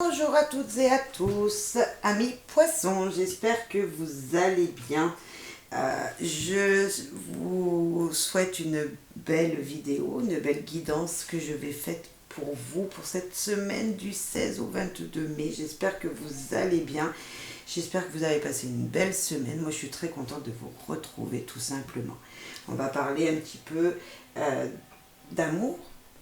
Bonjour à toutes et à tous, amis poissons, j'espère que vous allez bien. Je vous souhaite une belle vidéo, une belle guidance que je vais faire pour vous pour cette semaine du 16 au 22 mai. J'espère que vous allez bien, j'espère que vous avez passé une belle semaine. Moi je suis très contente de vous retrouver tout simplement. On va parler un petit peu d'amour,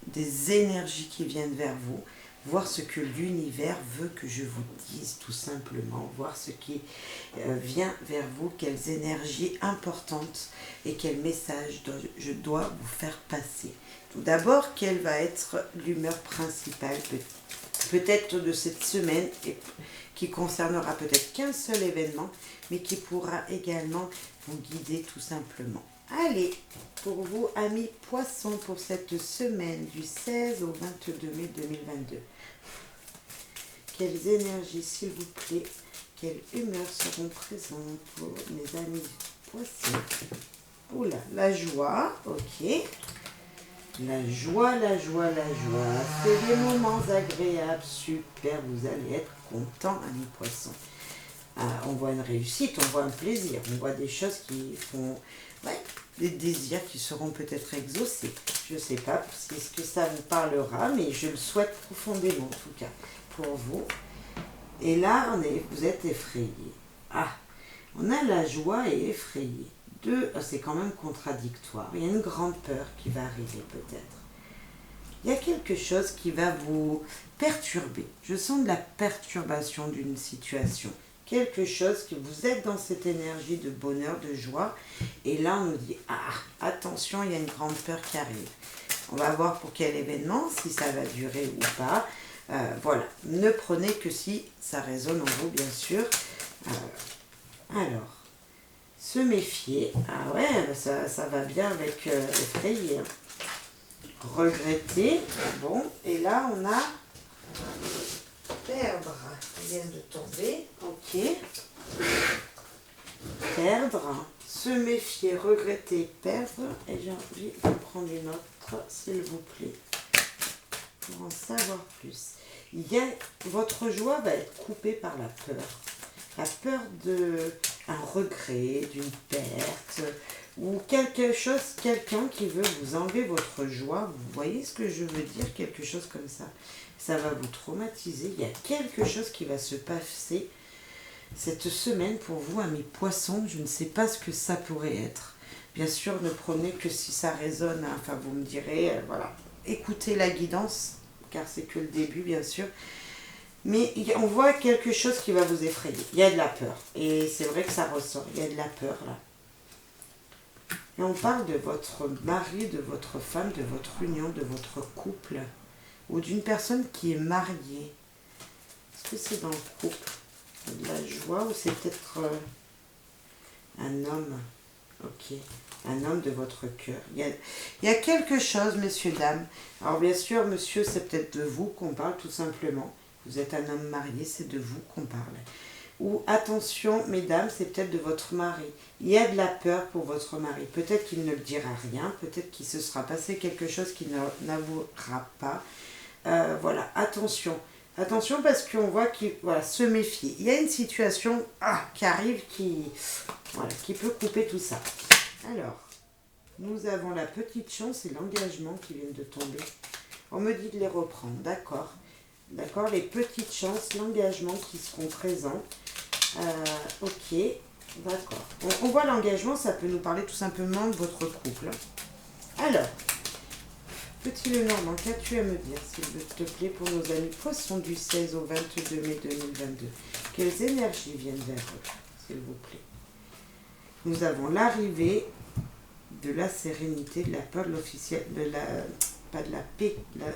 des énergies qui viennent vers vous, voir ce que l'univers veut que je vous dise tout simplement, voir ce qui vient vers vous, quelles énergies importantes et quel message je dois vous faire passer. Tout d'abord, quelle va être l'humeur principale peut-être de cette semaine et qui concernera peut-être qu'un seul événement, mais qui pourra également vous guider tout simplement. Allez, pour vous, amis poissons, pour cette semaine du 16 au 22 mai 2022. Quelles énergies, s'il vous plaît, quelles humeurs seront présentes pour mes amis poissons? Oula, la joie, ok. La joie, la joie, la joie. C'est des moments agréables, super, vous allez être contents, amis poissons. On voit une réussite, on voit un plaisir, on voit des choses qui font, des désirs qui seront peut-être exaucés. Je ne sais pas si ce que ça vous parlera, mais je le souhaite profondément en tout cas pour vous. Et là, vous êtes effrayé. Ah, on a la joie et effrayé. C'est quand même contradictoire. Il y a une grande peur qui va arriver peut-être. Il y a quelque chose qui va vous perturber. Je sens de la perturbation d'une situation. Quelque chose que vous êtes dans cette énergie de bonheur, de joie. Et là, on nous dit, attention, il y a une grande peur qui arrive. On va voir pour quel événement, si ça va durer ou pas. Voilà, ne prenez que si ça résonne en vous, bien sûr. Alors, se méfier. Ah ouais, ça va bien avec effrayer. Regretter. Bon, et là, on a perdre. Il vient de tomber. Ok. Perdre. Se méfier, regretter, perdre. Et j'ai envie de prendre une autre, s'il vous plaît. Pour en savoir plus. Votre joie va être coupée par la peur. La peur d'un regret, d'une perte, ou quelqu'un qui veut vous enlever votre joie. Vous voyez ce que je veux dire? Quelque chose comme ça. Ça va vous traumatiser. Il y a quelque chose qui va se passer cette semaine pour vous, amis poissons. Je ne sais pas ce que ça pourrait être. Bien sûr, ne prenez que si ça résonne. Enfin, vous me direz, voilà. Écoutez la guidance, car c'est que le début, bien sûr. Mais on voit quelque chose qui va vous effrayer. Il y a de la peur. Et c'est vrai que ça ressort. Il y a de la peur, là. Et on parle de votre mari, de votre femme, de votre union, de votre couple. Ou d'une personne qui est mariée. Est-ce que c'est dans le couple? De la joie ou c'est peut-être un homme? Ok. Un homme de votre cœur. Il y a quelque chose, messieurs, dames. Alors bien sûr, monsieur, c'est peut-être de vous qu'on parle tout simplement. Vous êtes un homme marié, c'est de vous qu'on parle. Ou attention, mesdames, c'est peut-être de votre mari. Il y a de la peur pour votre mari. Peut-être qu'il ne le dira rien, peut-être qu'il se sera passé quelque chose qu'il n'avouera pas. Voilà, attention. Attention parce qu'on voit qu'il se méfier. Il y a une situation qui arrive qui peut couper tout ça. Alors, nous avons la petite chance et l'engagement qui viennent de tomber. On me dit de les reprendre, d'accord. D'accord, les petites chances, l'engagement qui seront présents. Ok, d'accord. On voit l'engagement, ça peut nous parler tout simplement de votre couple. Alors, petit Lenormand, qu'as-tu à me dire, s'il te plaît, pour nos amis poissons du 16 au 22 mai 2022? Quelles énergies viennent vers eux, s'il vous plaît? Nous avons l'arrivée de la sérénité, de la peur,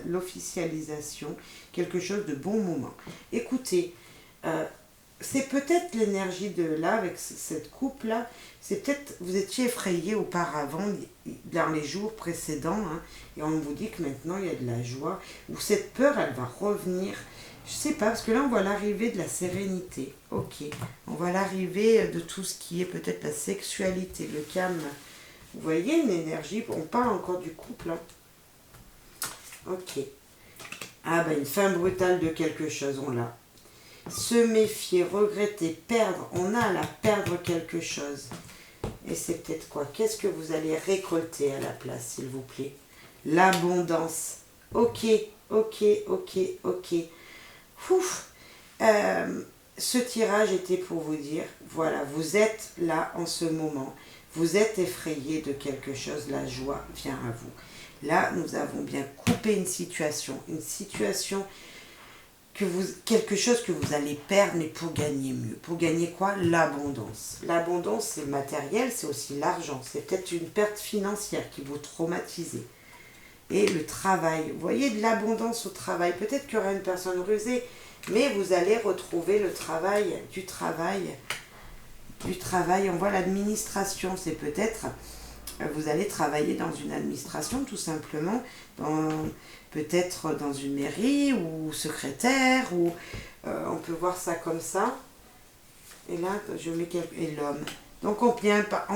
l'officialisation, quelque chose de bon moment. Écoutez, c'est peut-être l'énergie de là, avec cette coupe-là, c'est peut-être, vous étiez effrayé auparavant, dans les jours précédents, et on vous dit que maintenant il y a de la joie, ou cette peur, elle va revenir. Je sais pas, parce que là on voit l'arrivée de la sérénité. Ok, on voit l'arrivée de tout ce qui est peut-être la sexualité, le calme. Vous voyez une énergie, on parle encore du couple. Ok. Ah ben une fin brutale de quelque chose, on l'a. Se méfier, regretter, perdre, on a à perdre quelque chose. Et c'est peut-être quoi? Qu'est-ce que vous allez récolter à la place, s'il vous plaît? L'abondance. Ok, ok, ok, ok. Ouf. Ce tirage était pour vous dire, voilà, vous êtes là en ce moment. Vous êtes effrayé de quelque chose, la joie vient à vous. Là, nous avons bien coupé une situation quelque chose que vous allez perdre, mais pour gagner mieux. Pour gagner quoi? L'abondance. L'abondance, c'est le matériel, c'est aussi l'argent. C'est peut-être une perte financière qui vous traumatise. Et le travail. Vous voyez, de l'abondance au travail. Peut-être qu'il y aura une personne rusée, mais vous allez retrouver le travail, du travail. On voit l'administration, c'est peut-être vous allez travailler dans une administration tout simplement, peut-être dans une mairie ou secrétaire, ou on peut voir ça comme ça. Et là, je mets et l'homme. Donc on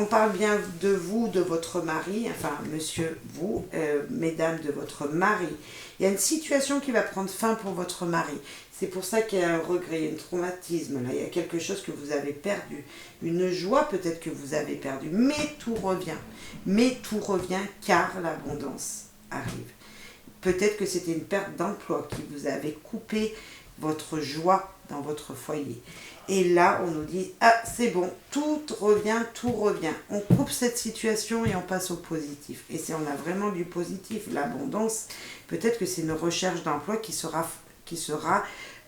parle bien de vous, de votre mari, enfin monsieur, vous, mesdames, de votre mari. Il y a une situation qui va prendre fin pour votre mari. C'est pour ça qu'il y a un regret, un traumatisme. Là, il y a quelque chose que vous avez perdu. Une joie peut-être que vous avez perdu. Mais tout revient. Mais tout revient car l'abondance arrive. Peut-être que c'était une perte d'emploi qui vous avait coupé votre joie dans votre foyer. Et là, on nous dit, ah, c'est bon, tout revient, tout revient. On coupe cette situation et on passe au positif. Et si on a vraiment du positif, l'abondance, peut-être que c'est une recherche d'emploi qui sera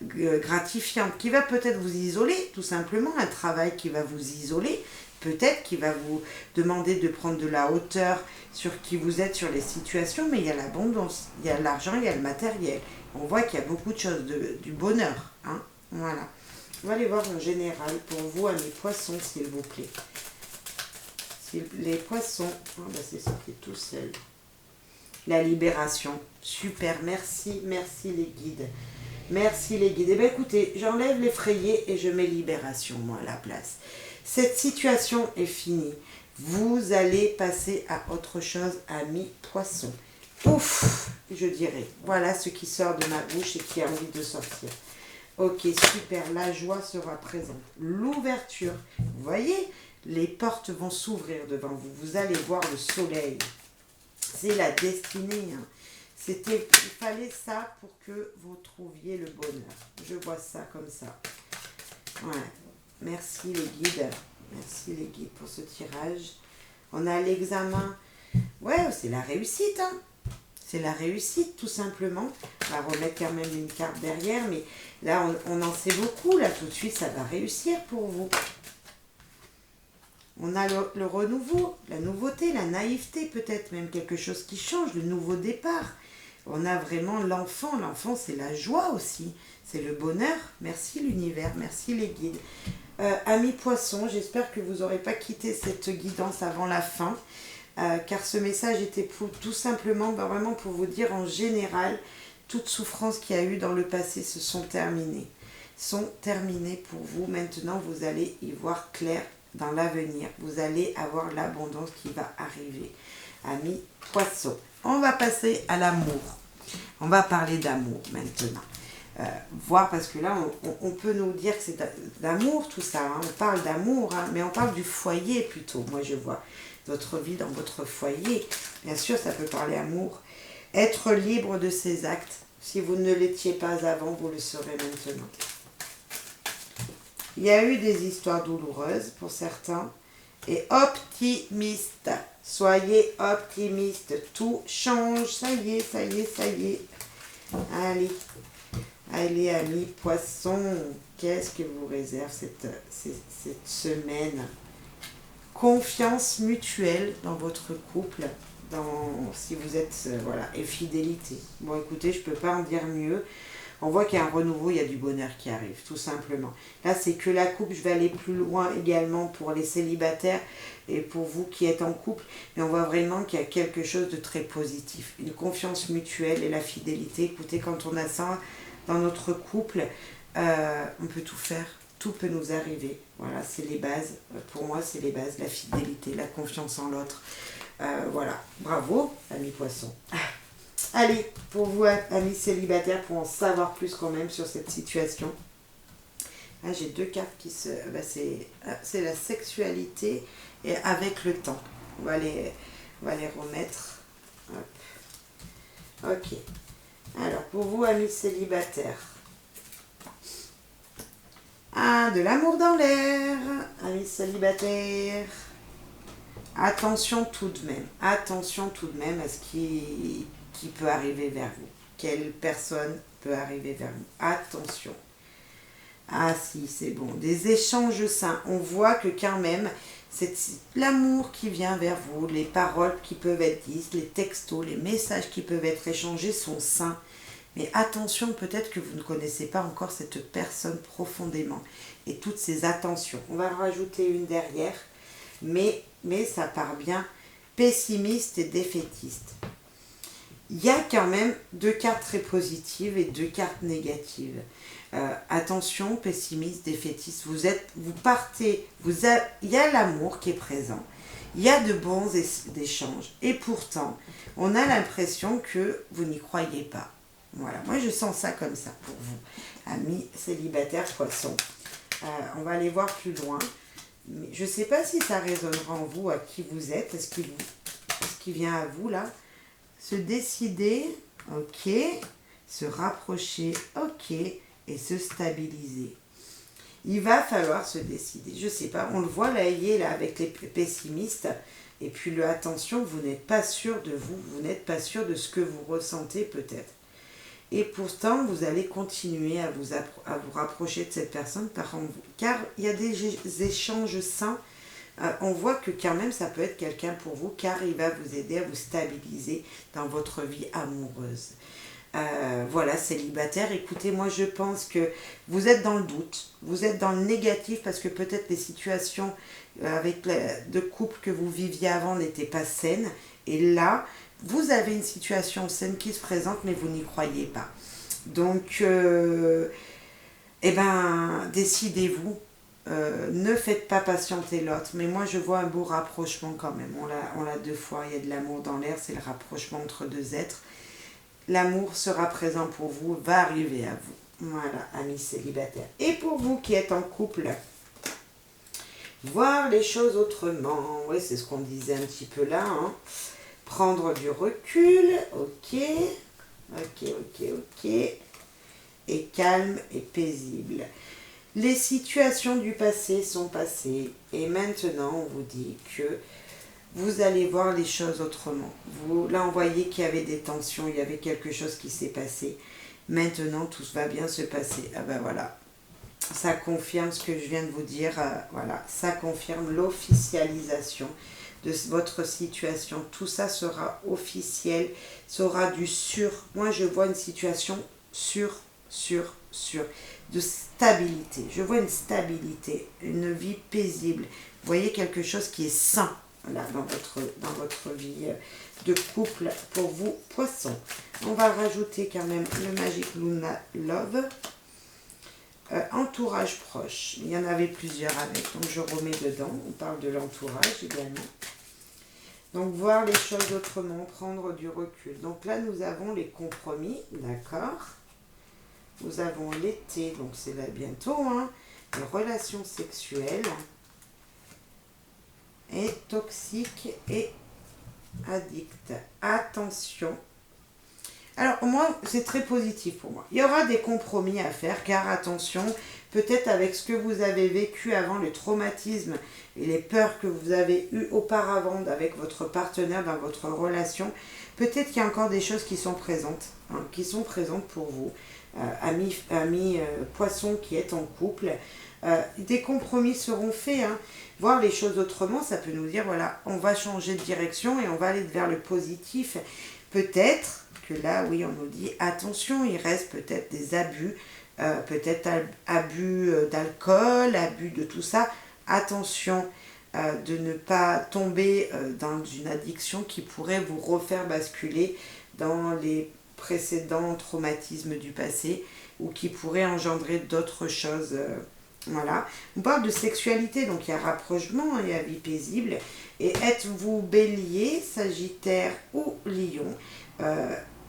gratifiante, qui va peut-être vous isoler, tout simplement, un travail qui va vous isoler, peut-être qui va vous demander de prendre de la hauteur sur qui vous êtes, sur les situations, mais il y a l'abondance, il y a l'argent, il y a le matériel. On voit qu'il y a beaucoup de choses, du bonheur. Hein, voilà. On va aller voir en général pour vous, amis poissons, s'il vous plaît. Les poissons, oh ben c'est sorti tout seul. La libération, super, merci, merci les guides. Merci les guides. Eh bien écoutez, j'enlève l'effrayé et je mets libération, moi, à la place. Cette situation est finie. Vous allez passer à autre chose, amis poissons. Ouf, je dirais. Voilà ce qui sort de ma bouche et qui a envie de sortir. Ok, super, la joie sera présente. L'ouverture, vous voyez, les portes vont s'ouvrir devant vous. Vous allez voir le soleil. C'est la destinée. Hein. Il fallait ça pour que vous trouviez le bonheur. Je vois ça comme ça. Ouais. Merci les guides. Merci les guides pour ce tirage. On a l'examen. Ouais, c'est la réussite. Hein. C'est la réussite, tout simplement. On va remettre quand même une carte derrière, mais là, on en sait beaucoup. Là, tout de suite, ça va réussir pour vous. On a le renouveau, la nouveauté, la naïveté, peut-être même quelque chose qui change, le nouveau départ. On a vraiment l'enfant. L'enfant, c'est la joie aussi. C'est le bonheur. Merci l'univers, merci les guides. Amis poissons, j'espère que vous n'aurez pas quitté cette guidance avant la fin. Car ce message était tout simplement, vraiment pour vous dire en général, toutes souffrances qu'il y a eu dans le passé se sont terminées. Sont terminées pour vous. Maintenant, vous allez y voir clair dans l'avenir. Vous allez avoir l'abondance qui va arriver. Amis poissons, on va passer à l'amour. On va parler d'amour maintenant. Voir, parce que là, on peut nous dire que c'est d'amour tout ça. Hein. On parle d'amour, hein, mais on parle du foyer plutôt. Moi, je vois votre vie dans votre foyer. Bien sûr, ça peut parler amour. Être libre de ses actes. Si vous ne l'étiez pas avant, vous le serez maintenant. Il y a eu des histoires douloureuses pour certains. Et optimiste. Soyez optimiste. Tout change. Ça y est, ça y est, ça y est. Allez. Allez, amis poissons. Qu'est-ce que vous réserve cette semaine? Confiance mutuelle dans votre couple, si vous êtes, voilà, et fidélité. Bon, écoutez, je ne peux pas en dire mieux. On voit qu'il y a un renouveau, il y a du bonheur qui arrive, tout simplement. Là, c'est que la couple, je vais aller plus loin également pour les célibataires et pour vous qui êtes en couple. Mais on voit vraiment qu'il y a quelque chose de très positif. Une confiance mutuelle et la fidélité. Écoutez, quand on a ça dans notre couple, on peut tout faire. Tout peut nous arriver. Voilà, c'est les bases. Pour moi, c'est les bases. La fidélité, la confiance en l'autre. Voilà. Bravo, amis poissons. Allez, pour vous, amis célibataires, pour en savoir plus quand même sur cette situation. Ah, j'ai 2 cartes qui se... c'est la sexualité et avec le temps. On va les remettre. Hop. Ok. Alors, pour vous, amis célibataires. Ah, de l'amour dans l'air. Amis célibataires. Attention tout de même à ce qui peut arriver vers vous. Quelle personne peut arriver vers vous? Attention. Ah si, c'est bon. Des échanges sains. On voit que quand même, c'est l'amour qui vient vers vous, les paroles qui peuvent être dites, les textos, les messages qui peuvent être échangés sont sains. Mais attention, peut-être que vous ne connaissez pas encore cette personne profondément. Et toutes ces attentions. On va en rajouter une derrière. Mais ça part bien pessimiste et défaitiste. Il y a quand même 2 cartes très positives et 2 cartes négatives. Attention, pessimiste, défaitiste, il y a l'amour qui est présent, il y a de bons échanges, et pourtant, on a l'impression que vous n'y croyez pas. Voilà, moi je sens ça comme ça pour vous, amis célibataires poissons. On va aller voir plus loin. Mais je ne sais pas si ça résonnera en vous, à qui vous êtes, est-ce qu'il vient à vous là? Se décider, ok, se rapprocher, ok, et se stabiliser. Il va falloir se décider, je ne sais pas, on le voit là, avec les pessimistes, et puis le attention, vous n'êtes pas sûr de vous, vous n'êtes pas sûr de ce que vous ressentez peut-être. Et pourtant, vous allez continuer à vous rapprocher de cette personne car il y a des échanges sains. On voit que quand même, ça peut être quelqu'un pour vous car il va vous aider à vous stabiliser dans votre vie amoureuse. Voilà, célibataire, écoutez, moi je pense que vous êtes dans le doute, vous êtes dans le négatif parce que peut-être les situations de couple que vous viviez avant n'étaient pas saines. Et là, vous avez une situation saine qui se présente, mais vous n'y croyez pas. Donc, décidez-vous. Ne faites pas patienter l'autre. Mais moi, je vois un beau rapprochement quand même. On l'a 2 fois. Il y a de l'amour dans l'air. C'est le rapprochement entre 2 êtres. L'amour sera présent pour vous, va arriver à vous. Voilà, amis célibataires. Et pour vous qui êtes en couple, voir les choses autrement. Oui, c'est ce qu'on disait un petit peu là, hein. Prendre du recul, ok, et calme et paisible. Les situations du passé sont passées et maintenant on vous dit que vous allez voir les choses autrement. Là on voyait qu'il y avait des tensions, il y avait quelque chose qui s'est passé. Maintenant tout va bien se passer. Ah ben voilà, ça confirme ce que je viens de vous dire, voilà, ça confirme l'officialisation de votre situation. Tout ça sera officiel, sera du sûr. Moi, je vois une situation sûre, de stabilité. Je vois une stabilité, une vie paisible. Vous voyez quelque chose qui est sain là, dans votre vie de couple pour vous, poissons. On va rajouter quand même le Magic Luna Love. Entourage proche. Il y en avait plusieurs avec, donc je remets dedans. On parle de l'entourage également. Donc, voir les choses autrement, prendre du recul. Donc là, nous avons les compromis, d'accord. Nous avons l'été, donc c'est là bientôt, hein. Les relations sexuelles. Et toxiques et addicts. Attention. Alors, moi, c'est très positif pour moi. Il y aura des compromis à faire, car attention, peut-être avec ce que vous avez vécu avant, le traumatisme et les peurs que vous avez eues auparavant avec votre partenaire dans votre relation, peut-être qu'il y a encore des choses qui sont présentes, hein, qui sont présentes pour vous, amis poissons qui êtes en couple. Des compromis seront faits, hein. Voir les choses autrement, ça peut nous dire, voilà, on va changer de direction et on va aller vers le positif. Peut-être que là, oui, on nous dit, attention, il reste peut-être des abus, peut-être abus d'alcool, abus de tout ça. Attention de ne pas tomber dans une addiction qui pourrait vous refaire basculer dans les précédents traumatismes du passé ou qui pourrait engendrer d'autres choses. Voilà. On parle de sexualité, donc il y a rapprochement, il y a vie paisible. Et êtes-vous bélier, sagittaire ou lion,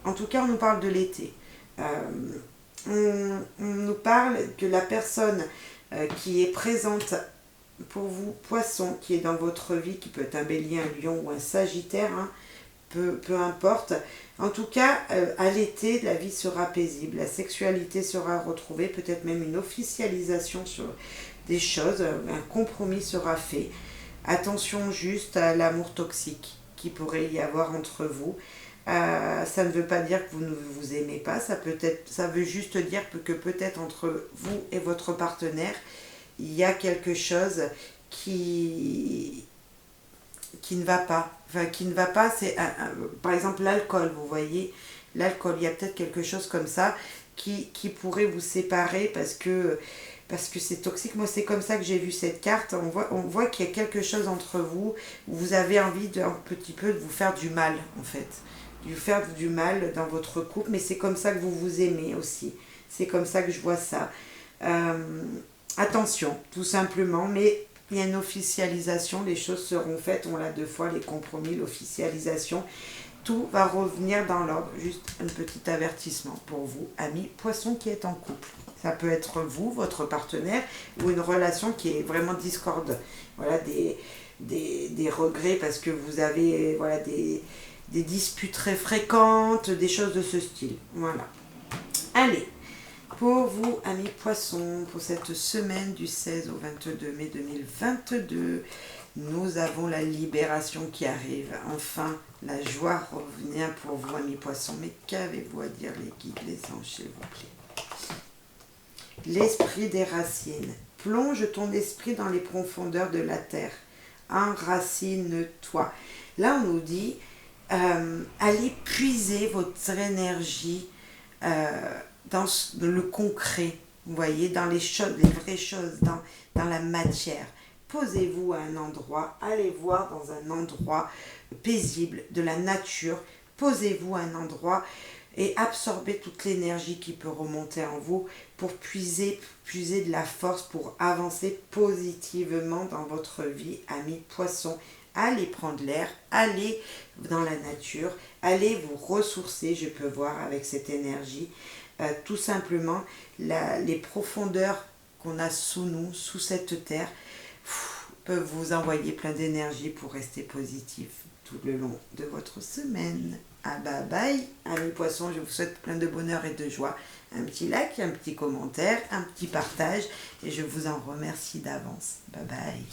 En tout cas, on nous parle de l'été. On nous parle que la personne qui est présente pour vous, poisson, qui est dans votre vie, qui peut être un bélier, un lion ou un sagittaire, hein, peu importe. En tout cas, à l'été, la vie sera paisible, la sexualité sera retrouvée, peut-être même une officialisation sur des choses, un compromis sera fait. Attention juste à l'amour toxique qui pourrait y avoir entre vous. Ça ne veut pas dire que vous ne vous aimez pas, ça veut juste dire que peut-être entre vous et votre partenaire, il y a quelque chose qui ne va pas. Enfin, qui ne va pas, c'est par exemple l'alcool, vous voyez. L'alcool, il y a peut-être quelque chose comme ça qui pourrait vous séparer parce que c'est toxique. Moi, c'est comme ça que j'ai vu cette carte. On voit qu'il y a quelque chose entre vous où vous avez envie un petit peu de vous faire du mal, en fait. De vous faire du mal dans votre couple, mais c'est comme ça que vous vous aimez aussi. C'est comme ça que je vois ça. Attention, tout simplement, mais il y a une officialisation, les choses seront faites, on l'a 2 fois, les compromis, l'officialisation, tout va revenir dans l'ordre. Juste un petit avertissement pour vous, amis poissons qui êtes en couple. Ça peut être vous, votre partenaire, ou une relation qui est vraiment discorde. Voilà, des regrets parce que vous avez voilà, des disputes très fréquentes, des choses de ce style. Voilà. Allez, pour vous, amis poissons, pour cette semaine du 16 au 22 mai 2022, nous avons la libération qui arrive. Enfin, la joie revient pour vous, amis poissons. Mais qu'avez-vous à dire, les guides, les anges, s'il vous plaît? L'esprit des racines. Plonge ton esprit dans les profondeurs de la terre. Enracine-toi. Là, on nous dit, allez puiser votre énergie dans le concret, vous voyez, dans les choses, les vraies choses, dans la matière. Posez-vous à un endroit, allez voir dans un endroit paisible, de la nature. Posez-vous à un endroit et absorbez toute l'énergie qui peut remonter en vous pour puiser de la force, pour avancer positivement dans votre vie, amis poissons. Allez prendre l'air, allez dans la nature, allez vous ressourcer, je peux voir avec cette énergie. Tout simplement, les profondeurs qu'on a sous nous, sous cette terre, peuvent vous envoyer plein d'énergie pour rester positif tout le long de votre semaine. Ah bye bye, amis poissons, je vous souhaite plein de bonheur et de joie. Un petit like, un petit commentaire, un petit partage et je vous en remercie d'avance. Bye bye.